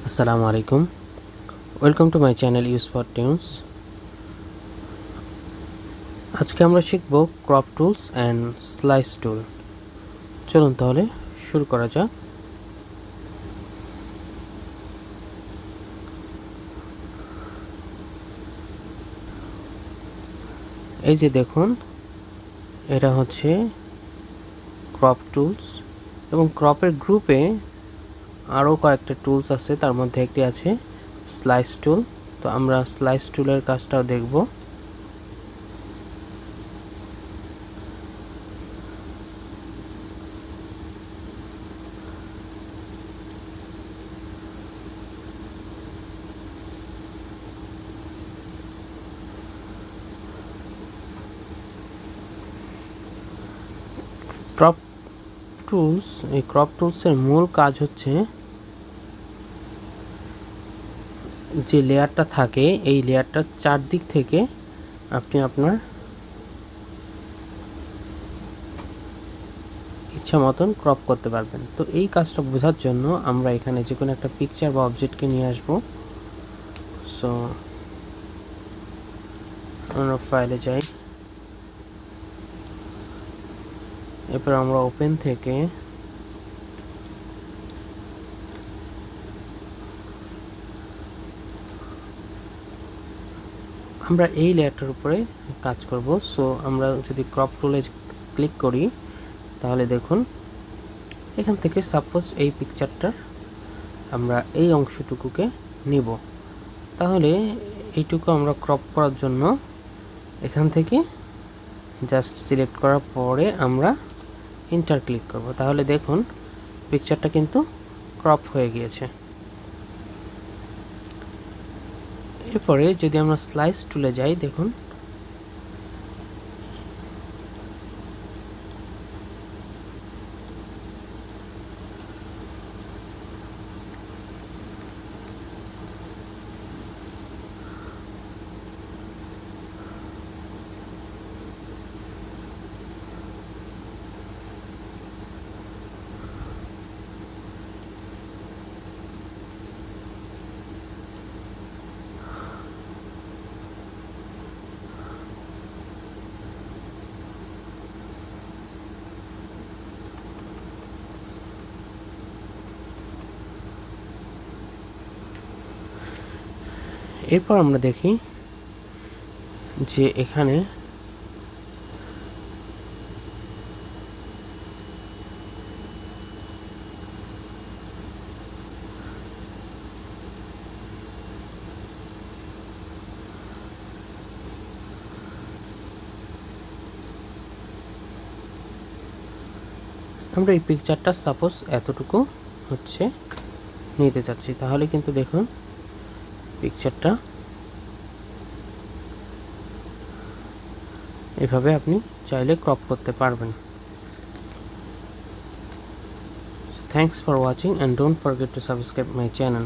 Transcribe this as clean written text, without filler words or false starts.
আসসালামু আলাইকুম, welcome to my channel use for tunes. আজকে আমরা শিখব ক্রপ টুলস অ্যান্ড স্লাইস টুল। চলুন তাহলে শুরু করা যাক। এই যে দেখুন, এটা হচ্ছে ক্রপ টুলস এবং ক্রপের গ্রুপে আরও কয়েকটা টুলস আছে, তার মধ্যে একটি আছে স্লাইস টুল। তো আমরা স্লাইস টুলের কাজটাও দেখব। এই ক্রপ টুলসের মূল কাজ হচ্ছে যে লেয়ারটা থাকে, এই লেয়ারটার চারদিক থেকে আপনি আপনার ইচ্ছা মতন ক্রপ করতে পারবেন। তো এই কাজটা বোঝার জন্য আমরা এখানে যে কোনো একটা পিকচার বা অবজেক্টকে নিয়ে আসব। সো আমরা ফাইলে যাই, এরপর আমরা ওপেন থেকে আমরা এই লেয়ারটার উপরে কাজ করব। সো আমরা যদি ক্রপ টুলে ক্লিক করি তাহলে দেখুন, এখান থেকে সাপোজ এই পিকচারটার আমরা এই অংশটুকুকে নিব। তাহলে এইটুকু আমরা ক্রপ করার জন্য এখান থেকে জাস্ট সিলেক্ট করার পরে আমরা ইন্টার ক্লিক করব। তাহলে দেখুন পিকচারটা কিন্তু ক্রপ হয়ে গিয়েছে। এরপরে যদি আমরা স্লাইস টুলে যাই, দেখুন এরপর আমরা দেখি যে এখানে আমরা এই পিকচারটা সাপোজ এতটুকু হচ্ছে নিতে চাচ্ছি। তাহলে কিন্তু দেখুন পিকচারটা এভাবে আপনি চাইলে ক্রপ করতে পারবেন। Thanks for watching and don't forget to subscribe my channel.